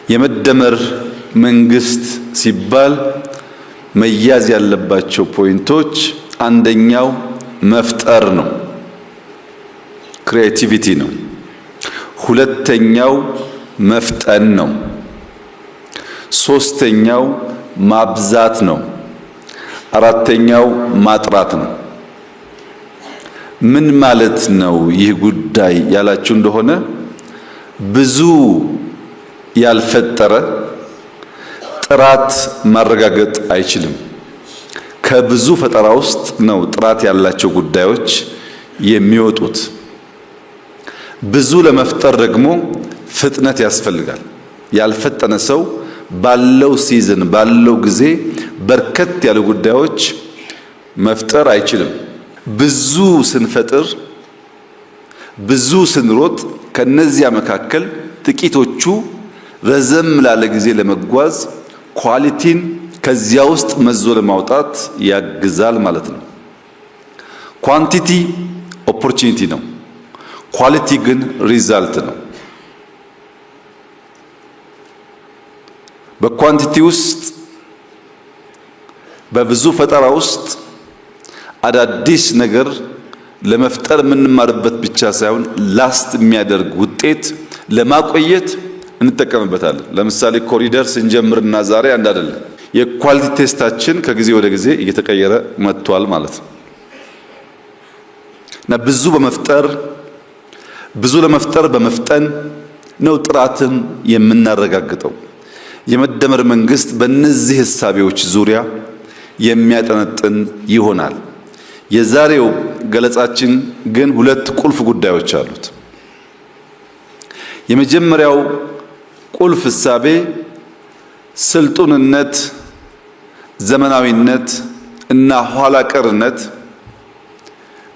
የመደመር መንግስት ሲባል መያዝ ያለባቸው ፖይንቶች አንደኛው መፍጠር ነው፣ ክሪኤቲቪቲ ነው። ሁለተኛው መፍጠን ነው። ሶስተኛው ማብዛት ነው። አራተኛው ማጥራት ነው። ምን ማለት ነው ይህ ጉዳይ ያላችሁ እንደሆነ ብዙ ያልፈጠረ ጥራት ማረጋገጥ አይችልም። ከብዙ ፈጠራ ውስጥ ነው ጥራት ያላቸው ጉዳዮች የሚወጡት። ብዙ ለመፍጠር ደግሞ ፍጥነት ያስፈልጋል። ያልፈጠነ ሰው ባለው ሲዝን ባለው ጊዜ በርከት ያሉ ጉዳዮች መፍጠር አይችልም። ብዙ ስንፈጥር ብዙ ስንሮጥ ከነዚያ መካከል ጥቂቶቹ ረዘም ላለ ጊዜ ለመጓዝ ኳሊቲን ከዚያ ውስጥ መዞ ለማውጣት ያግዛል ማለት ነው። ኳንቲቲ ኦፖርቹኒቲ ነው። ኳሊቲ ግን ሪዛልት ነው። በኳንቲቲ ውስጥ በብዙ ፈጠራ ውስጥ አዳዲስ ነገር ለመፍጠር የምንማርበት ብቻ ሳይሆን ላስት የሚያደርግ ውጤት ለማቆየት እንጠቀምበታለን። ለምሳሌ ኮሪደር ስንጀምርና ዛሬ አንድ አይደለም። የኳሊቲ ቴስታችን ከጊዜ ወደ ጊዜ እየተቀየረ መጥቷል ማለት ነው እና ብዙ ለመፍጠር በመፍጠን ነው ጥራትን የምናረጋግጠው። የመደመር መንግስት በእነዚህ ህሳቤዎች ዙሪያ የሚያጠነጥን ይሆናል። የዛሬው ገለጻችን ግን ሁለት ቁልፍ ጉዳዮች አሉት። የመጀመሪያው ቁልፍ ህሳቤ ስልጡንነት፣ ዘመናዊነት እና ኋላ ቀርነት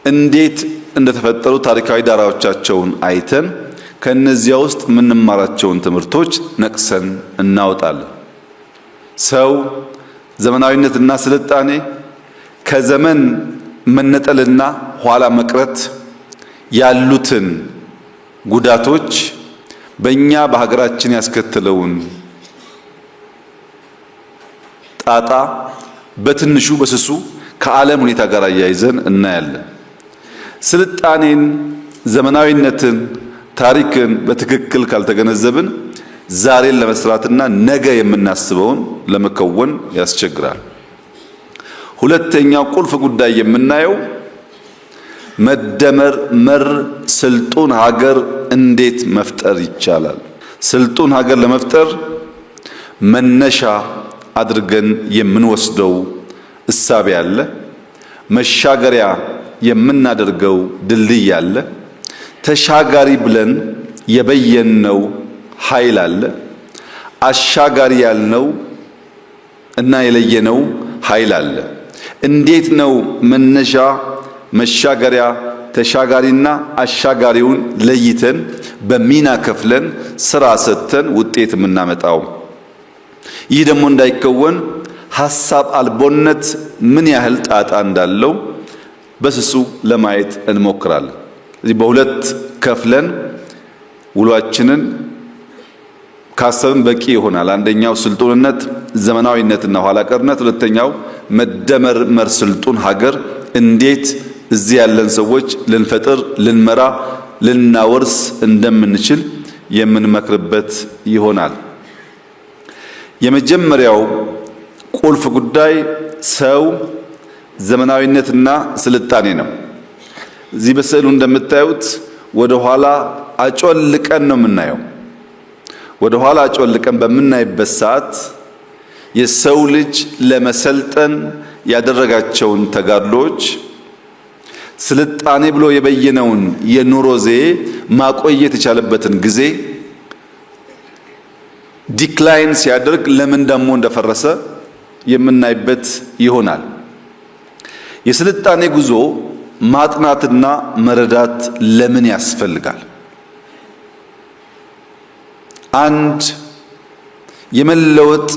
እንዴት እንደተፈጠሩ ታሪካዊ ዳራዎቻቸውን አይተን ከነዚያ ውስጥ የምንማራቸውን ትምህርቶች ነቅሰን እናወጣለን። ሰው ዘመናዊነትና ስልጣኔ ከዘመን መነጠልና ኋላ መቅረት ያሉትን ጉዳቶች በእኛ በሀገራችን ያስከተለውን ጣጣ በትንሹ በስሱ ከዓለም ሁኔታ ጋር አያይዘን እናያለን። ስልጣኔን፣ ዘመናዊነትን፣ ታሪክን በትክክል ካልተገነዘብን ዛሬን ለመስራትና ነገ የምናስበውን ለመከወን ያስቸግራል። ሁለተኛው ቁልፍ ጉዳይ የምናየው መደመር መር ስልጡን ሀገር እንዴት መፍጠር ይቻላል። ስልጡን ሀገር ለመፍጠር መነሻ አድርገን የምንወስደው እሳቤ አለ። መሻገሪያ የምናደርገው ድልድይ አለ። ተሻጋሪ ብለን የበየነው ኃይል አለ። አሻጋሪ ያልነው እና የለየነው ኃይል አለ። እንዴት ነው መነሻ፣ መሻገሪያ፣ ተሻጋሪና አሻጋሪውን ለይተን በሚና ከፍለን ስራ ሰጥተን ውጤት የምናመጣው? ይህ ደግሞ እንዳይከወን ሐሳብ አልቦነት ምን ያህል ጣጣ እንዳለው በስሱ ለማየት እንሞክራለን። እዚህ በሁለት ከፍለን ውሏችንን ካሰብን በቂ ይሆናል። አንደኛው ስልጡንነት፣ ዘመናዊነትና ኋላ ቀርነት፣ ሁለተኛው መደመር መር ስልጡን ሀገር እንዴት እዚህ ያለን ሰዎች ልንፈጥር፣ ልንመራ፣ ልናወርስ እንደምንችል የምንመክርበት ይሆናል። የመጀመሪያው ቁልፍ ጉዳይ ሰው፣ ዘመናዊነትና ስልጣኔ ነው። እዚህ በስዕሉ እንደምታዩት ወደ ኋላ አጮልቀን ነው የምናየው። ወደ ኋላ አጮልቀን በምናይበት ሰዓት የሰው ልጅ ለመሰልጠን ያደረጋቸውን ተጋድሎች፣ ስልጣኔ ብሎ የበየነውን የኑሮ ዘዬ ማቆየት የቻለበትን ጊዜ ዲክላይን ሲያደርግ ለምን ደግሞ እንደፈረሰ የምናይበት ይሆናል። የስልጣኔ ጉዞ ማጥናትና መረዳት ለምን ያስፈልጋል? አንድ የመለወጥ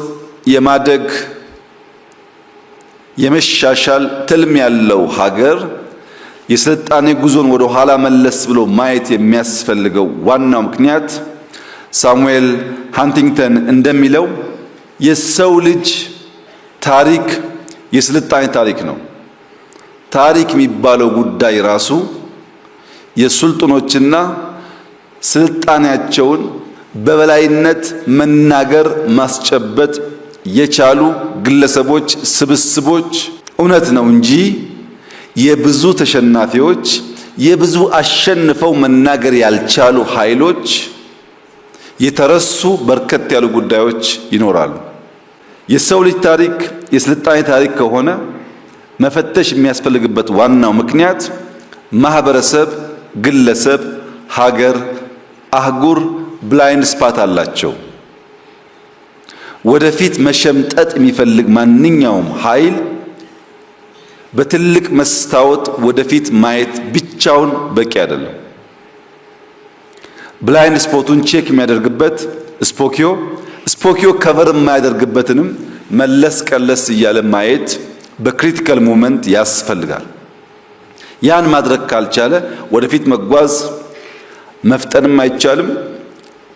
የማደግ የመሻሻል ትልም ያለው ሀገር የስልጣኔ ጉዞን ወደ ኋላ መለስ ብሎ ማየት የሚያስፈልገው ዋናው ምክንያት ሳሙኤል ሃንቲንግተን እንደሚለው የሰው ልጅ ታሪክ የስልጣኔ ታሪክ ነው። ታሪክ የሚባለው ጉዳይ ራሱ የሱልጣኖችና ስልጣኔያቸውን በበላይነት መናገር ማስጨበጥ የቻሉ ግለሰቦች ስብስቦች እውነት ነው እንጂ የብዙ ተሸናፊዎች የብዙ አሸንፈው መናገር ያልቻሉ ኃይሎች የተረሱ በርከት ያሉ ጉዳዮች ይኖራሉ። የሰው ልጅ ታሪክ የስልጣኔ ታሪክ ከሆነ መፈተሽ የሚያስፈልግበት ዋናው ምክንያት ማህበረሰብ፣ ግለሰብ፣ ሀገር፣ አህጉር ብላይንድ ስፓት አላቸው። ወደፊት መሸምጠጥ የሚፈልግ ማንኛውም ኃይል በትልቅ መስታወት ወደፊት ማየት ብቻውን በቂ አይደለም። ብላይንድ ስፖቱን ቼክ የሚያደርግበት ስፖኪዮ ከቨር የማያደርግበትንም መለስ ቀለስ እያለ ማየት በክሪቲካል ሞመንት ያስፈልጋል። ያን ማድረግ ካልቻለ ወደፊት መጓዝ መፍጠንም አይቻልም።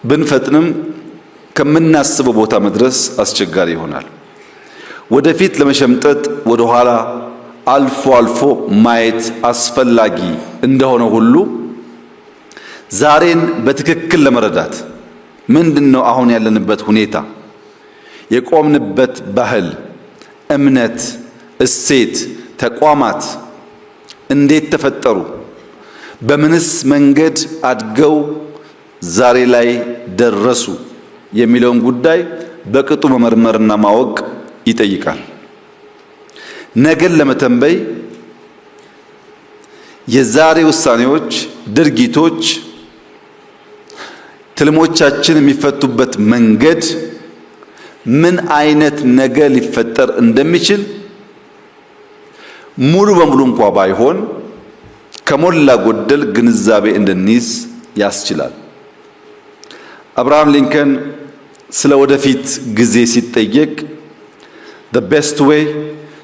ብንፈጥንም ከምናስበው ቦታ መድረስ አስቸጋሪ ይሆናል። ወደፊት ለመሸምጠጥ ወደ ኋላ አልፎ አልፎ ማየት አስፈላጊ እንደሆነ ሁሉ ዛሬን በትክክል ለመረዳት ምንድነው አሁን ያለንበት ሁኔታ፣ የቆምንበት ባህል፣ እምነት፣ እሴት፣ ተቋማት እንዴት ተፈጠሩ፣ በምንስ መንገድ አድገው ዛሬ ላይ ደረሱ የሚለውን ጉዳይ በቅጡ መመርመርና ማወቅ ይጠይቃል። ነገን ለመተንበይ የዛሬ ውሳኔዎች፣ ድርጊቶች፣ ትልሞቻችን የሚፈቱበት መንገድ ምን አይነት ነገ ሊፈጠር እንደሚችል ሙሉ በሙሉ እንኳ ባይሆን ከሞላ ጎደል ግንዛቤ እንድንይዝ ያስችላል። አብርሃም ሊንከን ስለ ወደፊት ጊዜ ሲጠየቅ the best way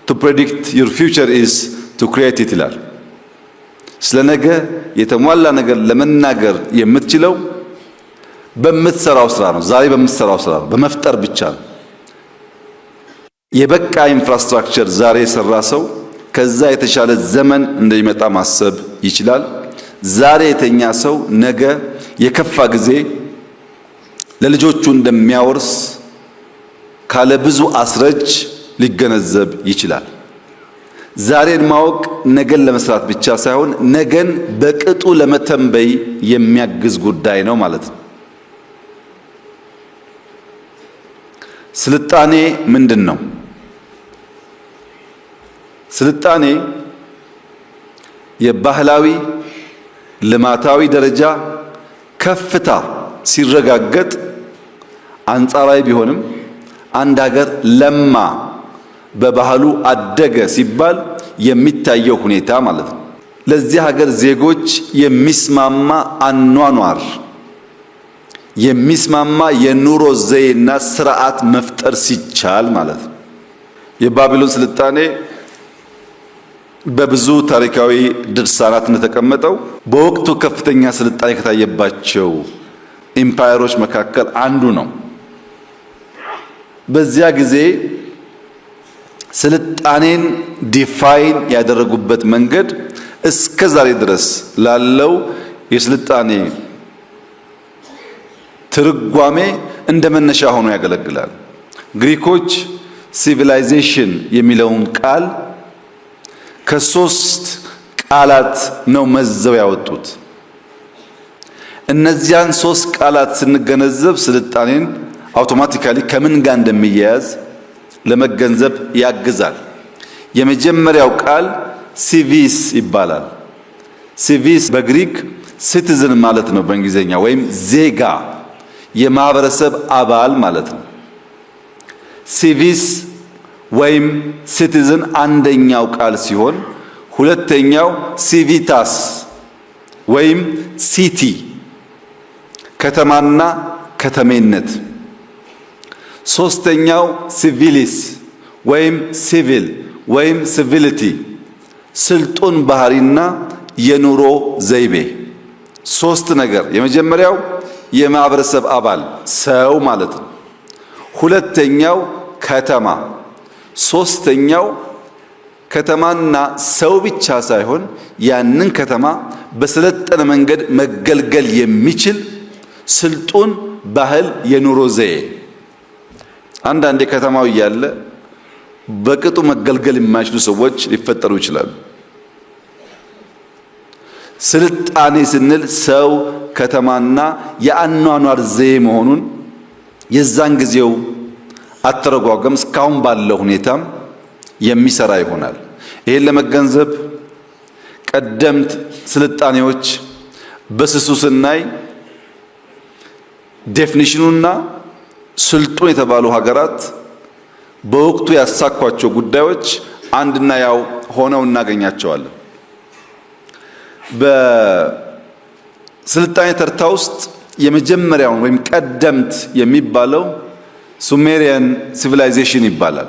to predict your future is to create it ይላል። ስለ ነገ የተሟላ ነገር ለመናገር የምትችለው በምትሰራው ስራ ነው። ዛሬ በምትሰራው ስራ ነው፣ በመፍጠር ብቻ ነው። የበቃ ኢንፍራስትራክቸር ዛሬ የሰራ ሰው ከዛ የተሻለ ዘመን እንደሚመጣ ማሰብ ይችላል። ዛሬ የተኛ ሰው ነገ የከፋ ጊዜ ለልጆቹ እንደሚያወርስ ካለ ብዙ አስረጅ ሊገነዘብ ይችላል። ዛሬን ማወቅ ነገን ለመስራት ብቻ ሳይሆን ነገን በቅጡ ለመተንበይ የሚያግዝ ጉዳይ ነው ማለት ነው። ስልጣኔ ምንድን ነው? ስልጣኔ የባህላዊ ልማታዊ ደረጃ ከፍታ ሲረጋገጥ አንጻራዊ ቢሆንም አንድ ሀገር ለማ በባህሉ አደገ ሲባል የሚታየው ሁኔታ ማለት ነው። ለዚህ ሀገር ዜጎች የሚስማማ አኗኗር፣ የሚስማማ የኑሮ ዘይቤና ስርዓት መፍጠር ሲቻል ማለት ነው። የባቢሎን ስልጣኔ በብዙ ታሪካዊ ድርሳናት እንደተቀመጠው በወቅቱ ከፍተኛ ስልጣኔ ከታየባቸው ኢምፓየሮች መካከል አንዱ ነው። በዚያ ጊዜ ስልጣኔን ዲፋይን ያደረጉበት መንገድ እስከ ዛሬ ድረስ ላለው የስልጣኔ ትርጓሜ እንደ መነሻ ሆኖ ያገለግላል። ግሪኮች ሲቪላይዜሽን የሚለውን ቃል ከሶስት ቃላት ነው መዘው ያወጡት። እነዚያን ሶስት ቃላት ስንገነዘብ ስልጣኔን አውቶማቲካሊ ከምን ጋር እንደሚያያዝ ለመገንዘብ ያግዛል። የመጀመሪያው ቃል ሲቪስ ይባላል። ሲቪስ በግሪክ ሲቲዝን ማለት ነው በእንግሊዝኛ፣ ወይም ዜጋ፣ የማህበረሰብ አባል ማለት ነው። ሲቪስ ወይም ሲቲዝን አንደኛው ቃል ሲሆን ሁለተኛው ሲቪታስ ወይም ሲቲ፣ ከተማና ከተሜነት። ሶስተኛው ሲቪሊስ ወይም ሲቪል ወይም ሲቪሊቲ፣ ስልጡን ባህሪና የኑሮ ዘይቤ። ሶስት ነገር፣ የመጀመሪያው የማህበረሰብ አባል ሰው ማለት ነው። ሁለተኛው ከተማ፣ ሶስተኛው ከተማና ሰው ብቻ ሳይሆን ያንን ከተማ በሰለጠነ መንገድ መገልገል የሚችል ስልጡን ባህል፣ የኑሮ ዘዬ። አንዳንዴ ከተማው እያለ በቅጡ መገልገል የማይችሉ ሰዎች ሊፈጠሩ ይችላሉ። ስልጣኔ ስንል ሰው፣ ከተማና የአኗኗር ዘዬ መሆኑን የዛን ጊዜው አተረጓጎም እስካሁን ባለው ሁኔታም የሚሰራ ይሆናል። ይህን ለመገንዘብ ቀደምት ስልጣኔዎች በስሱ ስናይ ዴፊኒሽኑና ስልጡን የተባሉ ሀገራት በወቅቱ ያሳኳቸው ጉዳዮች አንድና ያው ሆነው እናገኛቸዋለን። በስልጣኔ ተርታ ውስጥ የመጀመሪያውን ወይም ቀደምት የሚባለው ሱሜሪያን ሲቪላይዜሽን ይባላል።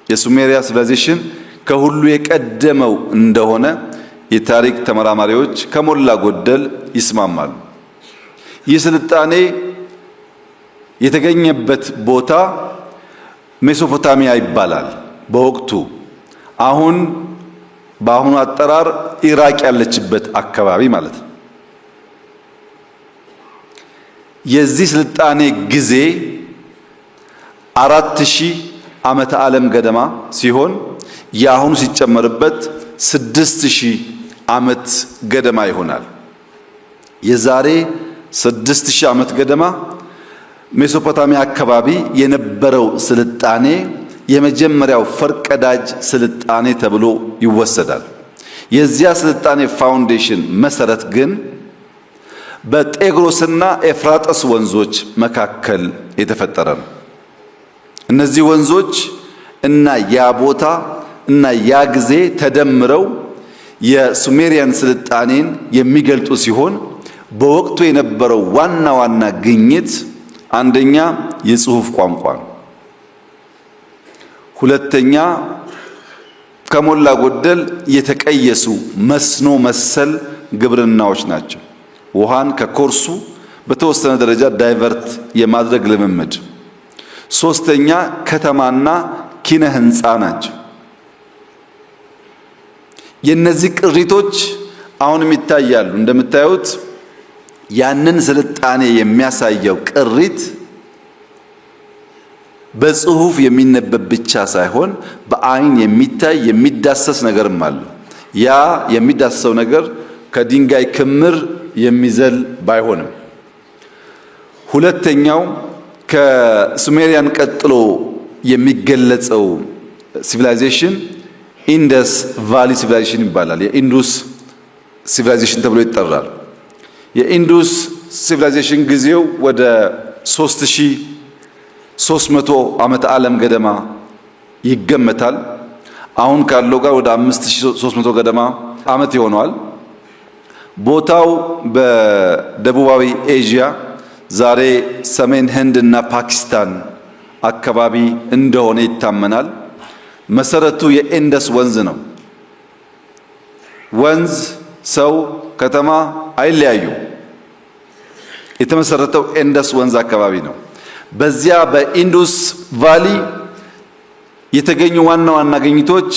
የሱሜሪያ ሲቪላይዜሽን ከሁሉ የቀደመው እንደሆነ የታሪክ ተመራማሪዎች ከሞላ ጎደል ይስማማሉ። ይህ ስልጣኔ የተገኘበት ቦታ ሜሶፖታሚያ ይባላል። በወቅቱ በአሁኑ አጠራር ኢራቅ ያለችበት አካባቢ ማለት ነው። የዚህ ስልጣኔ ጊዜ 4000 ዓመተ ዓለም ገደማ ሲሆን የአሁኑ ሲጨመርበት 6000 ዓመት ገደማ ይሆናል። የዛሬ 6000 ዓመት ገደማ ሜሶፖታሚያ አካባቢ የነበረው ስልጣኔ የመጀመሪያው ፈርቀዳጅ ስልጣኔ ተብሎ ይወሰዳል። የዚያ ስልጣኔ ፋውንዴሽን መሰረት ግን በጤግሮስና ኤፍራጥስ ወንዞች መካከል የተፈጠረ ነው። እነዚህ ወንዞች እና ያ ቦታ እና ያ ጊዜ ተደምረው የሱሜሪያን ስልጣኔን የሚገልጡ ሲሆን በወቅቱ የነበረው ዋና ዋና ግኝት አንደኛ የጽሑፍ ቋንቋ ነው። ሁለተኛ ከሞላ ጎደል የተቀየሱ መስኖ መሰል ግብርናዎች ናቸው። ውሃን ከኮርሱ በተወሰነ ደረጃ ዳይቨርት የማድረግ ልምምድ። ሶስተኛ ከተማና ኪነ ህንፃ ናቸው። የነዚህ ቅሪቶች አሁንም ይታያሉ። እንደምታዩት ያንን ስልጣኔ የሚያሳየው ቅሪት በጽሁፍ የሚነበብ ብቻ ሳይሆን በአይን የሚታይ የሚዳሰስ ነገርም አለ። ያ የሚዳሰሰው ነገር ከድንጋይ ክምር የሚዘል ባይሆንም፣ ሁለተኛው ከሱሜሪያን ቀጥሎ የሚገለጸው ሲቪላይዜሽን ኢንደስ ቫሊ ሲቪላይዜሽን ይባላል። የኢንዱስ ሲቪላይዜሽን ተብሎ ይጠራል። የኢንዱስ ሲቪላይዜሽን ጊዜው ወደ 3300 ዓመተ ዓለም ገደማ ይገመታል። አሁን ካለው ጋር ወደ 5300 ገደማ ዓመት ይሆነዋል። ቦታው በደቡባዊ ኤዥያ ዛሬ ሰሜን ህንድ እና ፓኪስታን አካባቢ እንደሆነ ይታመናል። መሰረቱ የኢንደስ ወንዝ ነው። ወንዝ፣ ሰው፣ ከተማ አይለያዩ። የተመሰረተው ኢንደስ ወንዝ አካባቢ ነው። በዚያ በኢንዱስ ቫሊ የተገኙ ዋና ዋና ግኝቶች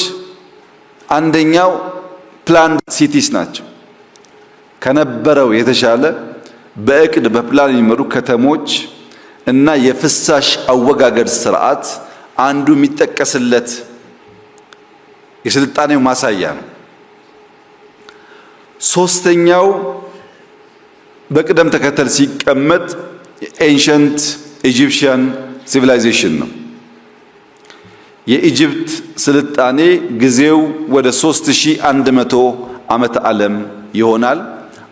አንደኛው ፕላንድ ሲቲስ ናቸው። ከነበረው የተሻለ በእቅድ በፕላን የሚመሩ ከተሞች እና የፍሳሽ አወጋገድ ስርዓት አንዱ የሚጠቀስለት የስልጣኔው ማሳያ ነው። ሶስተኛው በቅደም ተከተል ሲቀመጥ ኤንሸንት ኢጂፕሽያን ሲቪላይዜሽን ነው። የኢጅፕት ስልጣኔ ጊዜው ወደ 3100 ዓመተ ዓለም ይሆናል።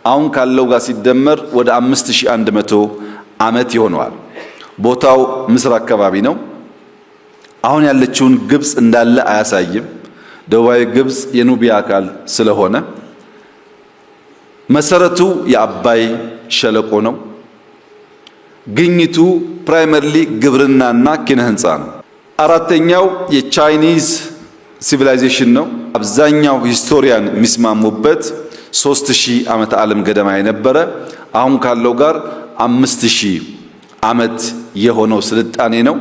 አሁን ካለው ጋር ሲደመር ወደ 5100 ዓመት ይሆነዋል። ቦታው ምስር አካባቢ ነው። አሁን ያለችውን ግብጽ እንዳለ አያሳይም። ደቡባዊ ግብጽ የኑቢያ አካል ስለሆነ መሰረቱ የአባይ ሸለቆ ነው። ግኝቱ ፕራይመርሊ ግብርናና ኪነ ህንፃ ነው። አራተኛው የቻይኒዝ ሲቪላይዜሽን ነው። አብዛኛው ሂስቶሪያን የሚስማሙበት 3000 ዓመተ ዓለም ገደማ የነበረ አሁን ካለው ጋር 5000 ዓመት የሆነው ስልጣኔ ነው።